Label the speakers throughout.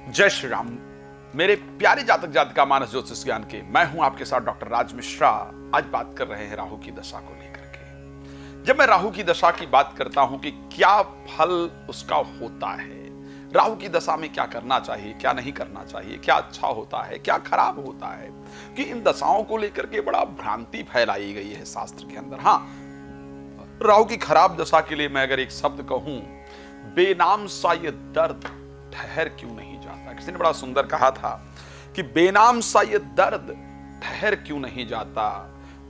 Speaker 1: जय श्री राम। मेरे प्यारे जातक जातिका मानस ज्योतिष ज्ञान के मैं हूं आपके साथ डॉक्टर राज मिश्रा। आज बात कर रहे हैं राहु की दशा को लेकर के। जब मैं राहु की दशा की बात करता हूं कि क्या फल उसका होता है, राहु की दशा में क्या करना चाहिए, क्या नहीं करना चाहिए, क्या अच्छा होता है, क्या खराब होता है, कि इन दशाओं को लेकर के बड़ा भ्रांति फैलाई गई है शास्त्र के अंदर। हाँ, राहु की खराब दशा के लिए मैं अगर एक शब्द कहूं, बेनाम सा ये दर्द ठहर क्यों नहीं जाता। किसी ने बड़ा सुंदर कहा था कि बेनाम सा ये दर्द ठहर क्यों नहीं जाता,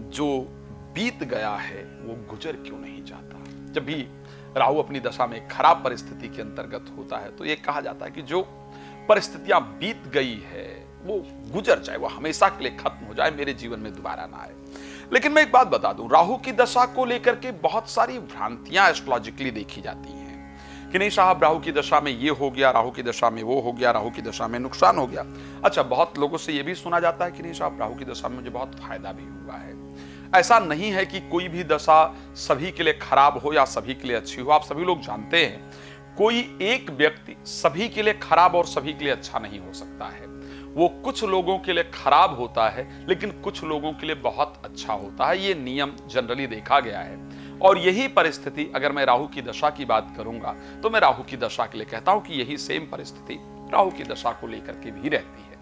Speaker 1: जो बीत गया है वो गुजर क्यों नहीं जाता। जब भी राहु अपनी दशा में खराब परिस्थिति के अंतर्गत होता है तो ये कहा जाता है कि जो परिस्थितियां बीत गई है वो गुजर जाए, वो हमेशा के लिए खत्म हो जाए, मेरे जीवन में दोबारा ना आए। लेकिन मैं एक बात बता दूं, राहु की दशा को लेकर के बहुत सारी भ्रांतियां एस्ट्रोलॉजिकली देखी जाती हैं कि नहीं साहब, राहु की दशा में ये हो गया, राहु की दशा में वो हो गया, राहु की दशा में नुकसान हो गया। अच्छा, बहुत लोगों से ये भी सुना जाता है कि नहीं साहब, राहु की दशा में मुझे बहुत फायदा भी हुआ है। ऐसा नहीं है कि कोई भी दशा सभी के लिए खराब हो या सभी के लिए अच्छी हो। आप सभी लोग जानते हैं, कोई एक व्यक्ति सभी के लिए खराब और सभी के लिए अच्छा नहीं हो सकता है। वो कुछ लोगों के लिए खराब होता है लेकिन कुछ लोगों के लिए बहुत अच्छा होता है। ये नियम जनरली देखा गया है। और यही परिस्थिति अगर मैं राहु की दशा की बात करूंगा तो मैं राहु की दशा के लिए कहता हूं कि यही सेम परिस्थिति राहु की दशा को लेकर के भी रहती है।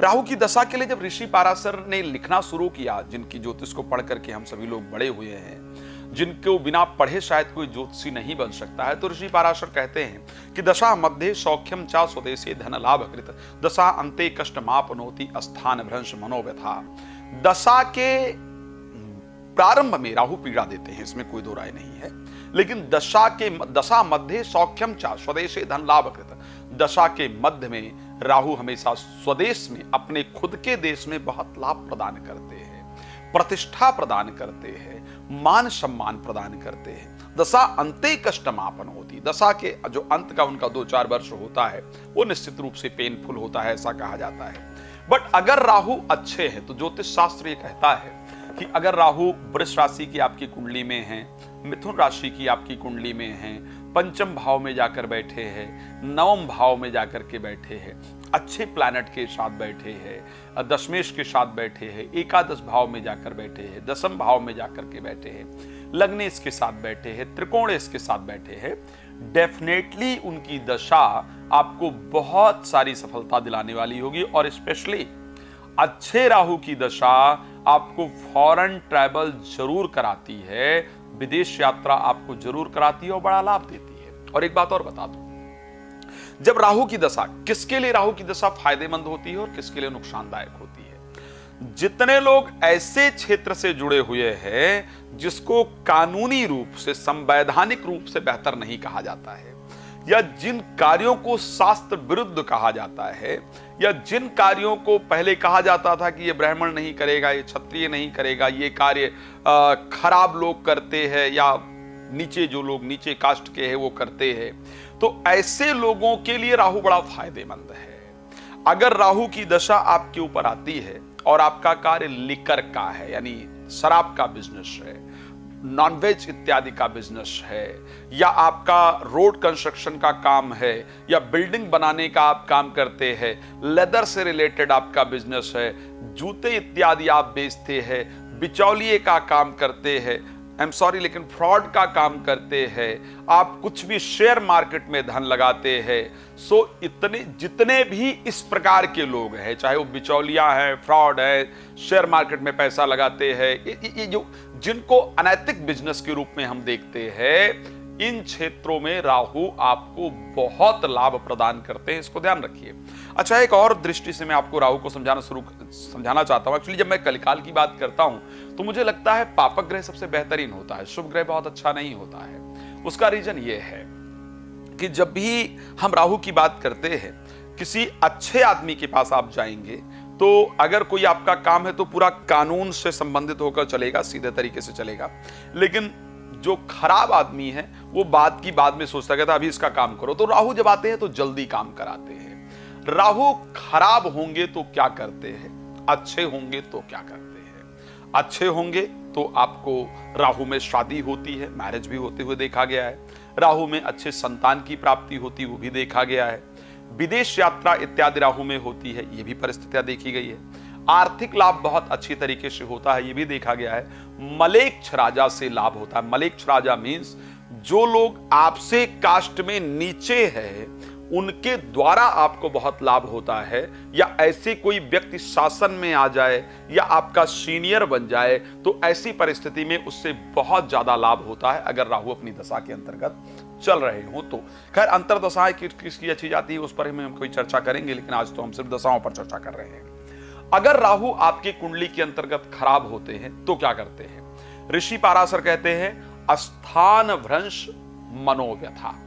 Speaker 1: राहु की दशा के लिए जब ऋषि पाराशर ने लिखना शुरू किया, जिनकी ज्योतिष को पढ़ करके हम सभी लोग बड़े हुए हैं, जिनको बिना पढ़े शायद कोई ज्योतिषी नहीं बन सकता है, तो ऋषि पाराशर कहते हैं कि दशा मध्य सौख्यम चा स्वदेशी धन लाभ कृत दशा अंते कष्ट मापनोति स्थान भ्रंश मनोव्यथा। दशा के प्रारंभ में राहु पीड़ा देते हैं, इसमें कोई दो राय नहीं है, लेकिन दशा मध्य सौख्यम चा स्वदेशे धन लाभ कृत, दशा के मध्य में राहु हमेशा स्वदेश में, अपने खुद के देश में बहुत लाभ प्रदान करते हैं, प्रतिष्ठा प्रदान करते हैं, मान सम्मान प्रदान करते हैं। दशा अंते कष्टमापन होती, दशा के जो अंत का उनका 2-4 वर्ष होता है वो निश्चित रूप से पेनफुल होता है, ऐसा कहा जाता है। बट अगर राहु अच्छे हैं तो ज्योतिष शास्त्र ये कहता है कि अगर राहु वृष राशि की आपकी कुंडली में है, मिथुन राशि की आपकी कुंडली में है, पंचम भाव में जाकर बैठे हैं, नवम भाव में जाकर के बैठे हैं, अच्छे प्लैनेट के साथ बैठे हैं, दशमेश के साथ बैठे हैं, एकादश भाव में जाकर बैठे हैं, दसम भाव में जाकर के बैठे हैं, लग्नेश के साथ बैठे हैं, त्रिकोणेश के साथ बैठे हैं, डेफिनेटली उनकी दशा आपको बहुत सारी सफलता दिलाने वाली होगी। और स्पेशली अच्छे राहु की दशा आपको फॉरेन ट्रैवल जरूर कराती है, विदेश यात्रा आपको जरूर कराती है और बड़ा लाभ देती है। और एक बात और बता दूं, जब राहु की दशा, किसके लिए राहु की दशा फायदेमंद होती है और किसके लिए नुकसानदायक होती है। जितने लोग ऐसे क्षेत्र से जुड़े हुए हैं जिसको कानूनी रूप से, संवैधानिक रूप से बेहतर नहीं कहा जाता है, या जिन कार्यों को शास्त्र विरुद्ध कहा जाता है, या जिन कार्यों को पहले कहा जाता था कि ये ब्राह्मण नहीं करेगा, ये क्षत्रिय नहीं करेगा, ये कार्य खराब लोग करते हैं, या नीचे जो लोग नीचे कास्ट के हैं वो करते हैं, तो ऐसे लोगों के लिए राहु बड़ा फायदेमंद है। अगर राहु की दशा आपके ऊपर आती है और आपका कार्य लिकर का है, यानी शराब का बिजनेस है, नॉनवेज इत्यादि का बिजनेस है, या आपका रोड कंस्ट्रक्शन का काम है, या बिल्डिंग बनाने का आप काम करते हैं, लेदर से रिलेटेड आपका बिजनेस है, जूते इत्यादि आप बेचते हैं, बिचौलिए का काम करते हैं, आई एम सॉरी लेकिन फ्रॉड का काम करते हैं, आप कुछ भी शेयर मार्केट में धन लगाते हैं, सो इतने जितने भी इस प्रकार के लोग हैं, चाहे वो बिचौलिया है, फ्रॉड है, शेयर मार्केट में पैसा लगाते हैं, ये जो जिनको अनैतिक बिजनेस के रूप में हम देखते हैं, इन क्षेत्रों में राहु आपको बहुत लाभ प्रदान करते हैं, इसको ध्यान रखिए। अच्छा, एक और दृष्टि से मैं आपको राहु को समझाना चाहता हूं। एक्चुअली जब मैं कलिकाल की बात करता हूं तो मुझे लगता है पापक ग्रह सबसे बेहतरीन होता है, शुभ ग्रह बहुत अच्छा नहीं होता है। उसका रीजन ये है कि जब भी हम राहु की बात करते हैं, किसी अच्छे आदमी के पास आप जाएंगे तो अगर कोई आपका काम है तो पूरा कानून से संबंधित होकर चलेगा, सीधे तरीके से चलेगा। लेकिन जो खराब आदमी है वो बात की बाद में सोचता कहता अभी इसका काम करो। तो राहु जब आते हैं तो जल्दी काम कराते हैं। राहु खराब होंगे तो क्या करते हैं, अच्छे होंगे तो क्या करते हैं। अच्छे होंगे तो आपको राहु में शादी होती है, मैरिज भी होते हुए देखा गया है। राहु में अच्छे संतान की प्राप्ति होती वो भी देखा गया है। विदेश यात्रा इत्यादि राहु में होती है, ये भी परिस्थितियां देखी गई है। आर्थिक लाभ बहुत अच्छी तरीके से होता है, ये भी देखा गया है। मलेच्छ राजा से लाभ होता है। मलेच्छ राजा मीन्स जो लोग आपसे कास्ट में नीचे है उनके द्वारा आपको बहुत लाभ होता है, या ऐसे कोई व्यक्ति शासन में आ जाए या आपका सीनियर बन जाए तो ऐसी परिस्थिति में उससे बहुत ज्यादा लाभ होता है अगर राहु अपनी दशा के अंतर्गत चल रहे हो तो। खैर अंतर्दशाएं किसकी अच्छी जाती है उस पर हम कोई चर्चा करेंगे, लेकिन आज तो हम सिर्फ दशाओं पर चर्चा कर रहे हैं। अगर राहु आपके कुंडली के अंतर्गत खराब होते हैं तो क्या करते हैं? ऋषि पाराशर कहते हैं स्थान भ्रंश मनोव्यथा।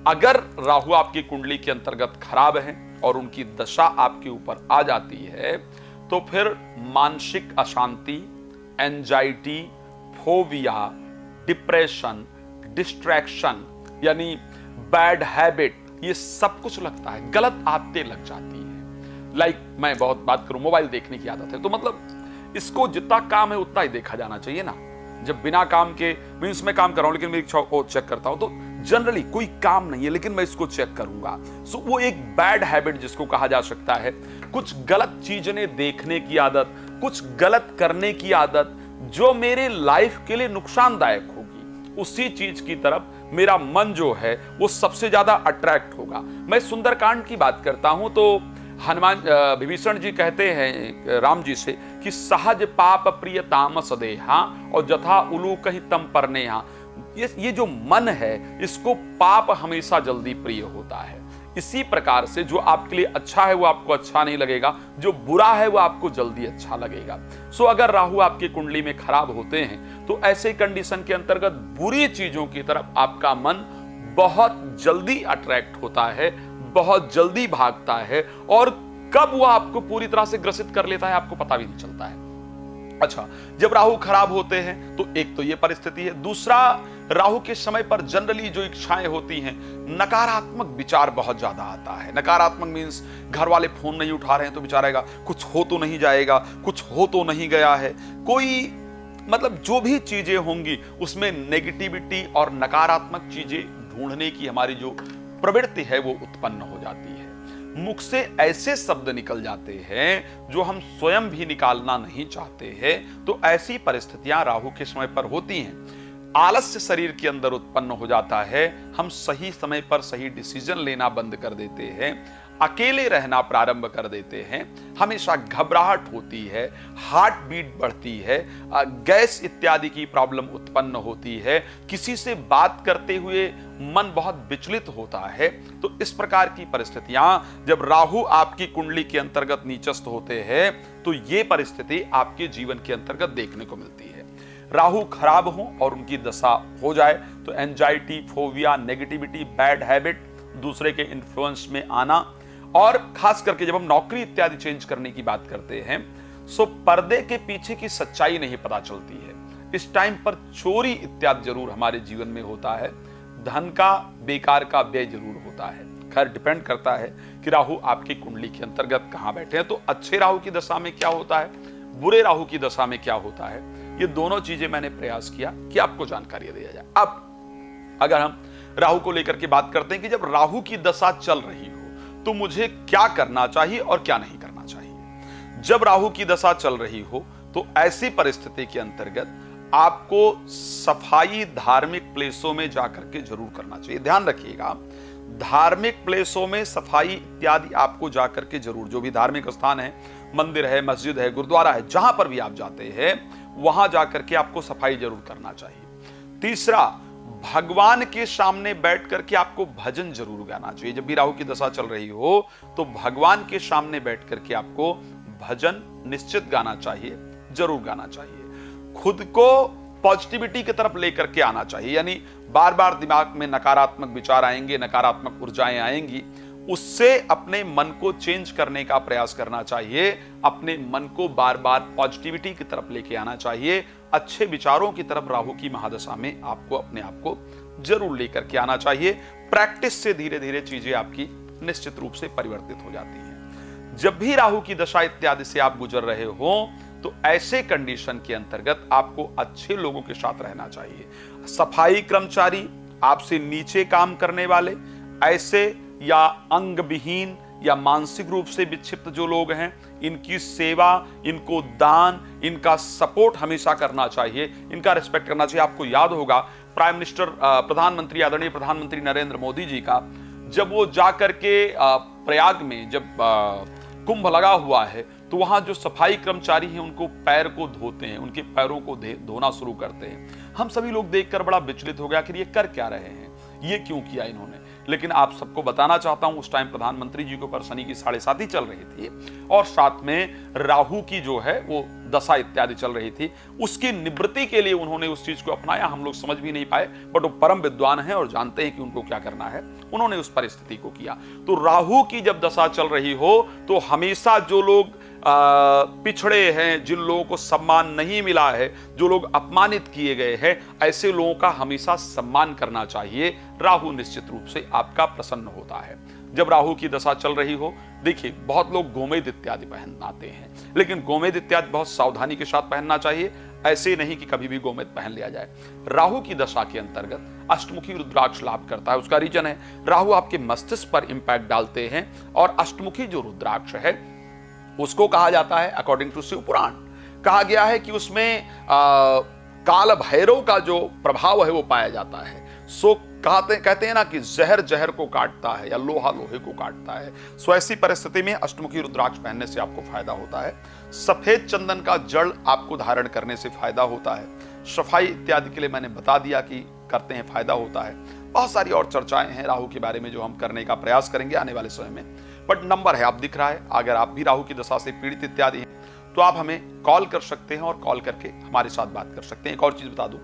Speaker 1: अगर राहु आपकी कुंडली के अंतर्गत खराब है और उनकी दशा आपके ऊपर आ जाती है तो फिर मानसिक अशांति, एंजाइटी, फोबिया, डिप्रेशन, डिस्ट्रैक्शन यानी बैड हैबिट, ये सब कुछ लगता है, गलत आदतें लग जाती है। लाइक मैं बहुत बात करूं, मोबाइल देखने की आदत है तो मतलब इसको जितना काम है उतना ही देखा जाना चाहिए ना। जब बिना काम के मीन्स मैं काम कर रहा हूं लेकिन मैं चेक करता हूं तो जनरली कोई काम नहीं है लेकिन मैं इसको चेक करूंगा, सो वो एक बैड हैबिट जिसको कहा जा सकता है। कुछ गलत चीजें देखने की आदत, कुछ गलत करने की आदत जो मेरे लाइफ के लिए नुकसानदायक होगी, उसी चीज की तरफ मेरा मन जो है वो सबसे ज्यादा अट्रैक्ट होगा। मैं सुंदरकांड की बात करता हूं तो हनुमान विभीषण जी कहते हैं राम जी से कि सहज पाप प्रिय तामस देहा और जथा उलू कहीं तम परनेहा। ये जो मन है इसको पाप हमेशा जल्दी प्रिय होता है। इसी प्रकार से जो आपके लिए अच्छा है वो आपको अच्छा नहीं लगेगा, जो बुरा है वो आपको जल्दी अच्छा लगेगा। सो अगर राहु आपकी कुंडली में खराब होते हैं तो ऐसे कंडीशन के अंतर्गत बुरी चीजों की तरफ आपका मन बहुत जल्दी अट्रैक्ट होता है, बहुत जल्दी भागता है और कब वो आपको पूरी तरह से ग्रसित कर लेता है आपको पता भी नहीं चलता है। अच्छा, जब राहु खराब होते हैं तो एक तो ये परिस्थिति है। दूसरा, राहु के समय पर जनरली जो इच्छाएं होती हैं, नकारात्मक विचार बहुत ज्यादा आता है। नकारात्मक मीन्स घर वाले फोन नहीं उठा रहे हैं तो विचारेगा कुछ हो तो नहीं जाएगा, कुछ हो तो नहीं गया है, कोई मतलब जो भी चीजें होंगी उसमें नेगेटिविटी और नकारात्मक चीजें ढूंढने की हमारी जो प्रवृत्ति है वो उत्पन्न हो जाती है। मुख से ऐसे शब्द निकल जाते हैं जो हम स्वयं भी निकालना नहीं चाहते हैं। तो ऐसी परिस्थितियां राहु के समय पर होती हैं। आलस्य शरीर के अंदर उत्पन्न हो जाता है, हम सही समय पर सही डिसीजन लेना बंद कर देते हैं, अकेले रहना प्रारंभ कर देते हैं, हमेशा घबराहट होती है, हार्ट बीट बढ़ती है, गैस इत्यादि की प्रॉब्लम उत्पन्न होती है, किसी से बात करते हुए मन बहुत विचलित होता है। तो इस प्रकार की परिस्थितियां जब राहु आपकी कुंडली के अंतर्गत नीचस्थ होते हैं तो ये परिस्थिति आपके जीवन के अंतर्गत देखने को मिलती है। राहु खराब हो और उनकी दशा हो जाए तो anxiety, phobia, negativity, bad habit, दूसरे के इन्फ्लुएंस में आना, और खास करके जब हम नौकरी इत्यादि चेंज करने की बात करते हैं सो पर्दे के पीछे की सच्चाई नहीं पता चलती है। इस टाइम पर चोरी इत्यादि जरूर हमारे जीवन में होता है, धन का बेकार का व्यय जरूर होता है। खैर डिपेंड करता है कि राहु आपकी कुंडली के अंतर्गत कहां बैठे हैं। तो अच्छे राहु की दशा में क्या होता है, बुरे राहु की दशा में क्या होता है, ये दोनों चीजें मैंने प्रयास किया कि आपको जानकारी दिया जाए। अब अगर हम राहु को लेकर के बात करते हैं कि जब राहु की दशा चल रही हो तो मुझे क्या करना चाहिए और क्या नहीं करना चाहिए। जब राहु की दशा चल रही हो तो ऐसी परिस्थिति के अंतर्गत आपको सफाई धार्मिक प्लेसों में जाकर के जरूर करना चाहिए। ध्यान रखिएगा, धार्मिक प्लेसों में सफाई इत्यादि आपको जाकर के जरूर, जो भी धार्मिक स्थान है, मंदिर है, मस्जिद है, गुरुद्वारा है, जहां पर भी आप जाते हैं वहां जाकर के आपको सफाई जरूर करना चाहिए। तीसरा, भगवान के सामने बैठ करके आपको भजन जरूर गाना चाहिए। जब भी राहु की दशा चल रही हो तो भगवान के सामने बैठ करके आपको भजन निश्चित गाना चाहिए, जरूर गाना चाहिए। खुद को पॉजिटिविटी की तरफ लेकर के आना चाहिए, यानी बार बार दिमाग में नकारात्मक विचार आएंगे, नकारात्मक ऊर्जाएं आएंगी, उससे अपने मन को चेंज करने का प्रयास करना चाहिए। अपने मन को बार बार पॉजिटिविटी की तरफ लेके आना चाहिए। अच्छे विचारों की तरफ राहु की महादशा में आपको अपने आप को जरूर लेकर के आना चाहिए। प्रैक्टिस से धीरे धीरे चीजें आपकी निश्चित रूप से परिवर्तित हो जाती हैं। जब भी राहु की दशा इत्यादि से आप गुजर रहे हो तो ऐसे कंडीशन के अंतर्गत आपको अच्छे लोगों के साथ रहना चाहिए। सफाई कर्मचारी, आपसे नीचे काम करने वाले, ऐसे या अंग विहीन या मानसिक रूप से विक्षिप्त जो लोग हैं, इनकी सेवा, इनको दान, इनका सपोर्ट हमेशा करना चाहिए, इनका रिस्पेक्ट करना चाहिए। आपको याद होगा प्राइम मिनिस्टर, प्रधानमंत्री, आदरणीय प्रधानमंत्री नरेंद्र मोदी जी का, जब वो जाकर के प्रयाग में जब कुंभ लगा हुआ है, तो वहां जो सफाई कर्मचारी हैं उनको पैर को धोते हैं, उनके पैरों को धोना शुरू करते हैं। हम सभी लोग देखकर बड़ा विचलित हो गया कि ये कर क्या रहे हैं, ये क्यों किया इन्होंने। लेकिन आप सबको बताना चाहता हूं, उस टाइम प्रधानमंत्री जी के ऊपर शनि की 7.5 चल रही थी और साथ में राहु की जो है वो दशा इत्यादि चल रही थी। उसकी निवृत्ति के लिए उन्होंने उस चीज को अपनाया। हम लोग समझ भी नहीं पाए, बट वो परम विद्वान हैं और जानते हैं कि उनको क्या करना है। उन्होंने उस परिस्थिति को किया। तो राहु की जब दशा चल रही हो तो हमेशा जो लोग पिछड़े हैं, जिन लोगों को सम्मान नहीं मिला है, जो लोग अपमानित किए गए हैं, ऐसे लोगों का हमेशा सम्मान करना चाहिए। राहु निश्चित रूप से आपका प्रसन्न होता है। जब राहु की दशा चल रही हो, देखिए बहुत लोग गोमेद इत्यादि पहनाते हैं, लेकिन गोमेद इत्यादि बहुत सावधानी के साथ पहनना चाहिए। ऐसे नहीं कि कभी भी गोमेद पहन लिया जाए। राहु की दशा के अंतर्गत अष्टमुखी रुद्राक्ष लाभ करता है। उसका रीजन है राहु आपके मस्तिष्क पर इंपैक्ट डालते हैं और अष्टमुखी जो रुद्राक्ष है उसको कहा जाता है, अकॉर्डिंग टू शिव पुराण कहा गया है कि उसमें काल भैरव का जो प्रभाव है वो पाया जाता है। सो कहते हैं ना कि जहर जहर को काटता है या लोहा लोहे को काटता है। सो ऐसी परिस्थिति में अष्टमुखी रुद्राक्ष पहनने से आपको फायदा होता है। सफेद चंदन का जड़ आपको धारण करने से फायदा होता है। सफाई इत्यादि के लिए मैंने बता दिया कि करते हैं, फायदा होता है। बहुत सारी और चर्चाएं हैं राहु के बारे में जो हम करने का प्रयास करेंगे आने वाले समय में। बट नंबर है, आप दिख रहा है, अगर आप भी राहु की दशा से पीड़ित इत्यादि हैं तो आप हमें कॉल कर सकते हैं और कॉल करके हमारे साथ बात कर सकते हैं। एक और चीज बता दूं,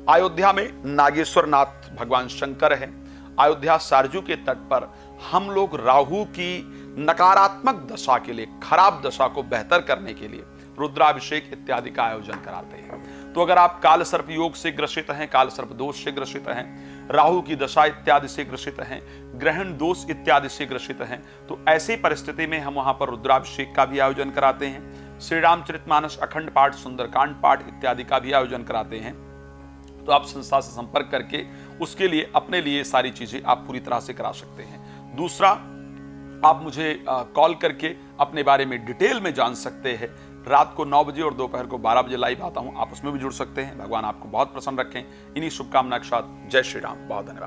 Speaker 1: अयोध्या में नागेश्वर नाथ भगवान शंकर है। अयोध्या सरजू के तट पर हम लोग राहु की नकारात्मक दशा के लिए, खराब दशा को बेहतर करने के लिए रुद्राभिषेक इत्यादि का आयोजन कराते हैं। तो अगर आप काल सर्प योग से ग्रसित हैं, काल सर्प दोष से ग्रसित हैं, राहु की दशा इत्यादि से ग्रसित हैं, ग्रहण दोष इत्यादि से ग्रसित हैं, तो ऐसी परिस्थिति में हम वहां पर रुद्राभिषेक का भी आयोजन कराते हैं। श्री रामचरितमानस अखंड पाठ, सुंदरकांड पाठ इत्यादि का भी आयोजन कराते हैं। तो आप संस्था से संपर्क करके उसके लिए अपने लिए सारी चीजें आप पूरी तरह से करा सकते हैं। दूसरा, आप मुझे कॉल करके अपने बारे में डिटेल में जान सकते हैं। रात को 9 बजे और दोपहर को 12 बजे लाइव आता हूं, आप उसमें भी जुड़ सकते हैं। भगवान आपको बहुत प्रसन्न रखें। इन्हीं शुभकामना के साथ जय श्री राम। बहुत धन्यवाद।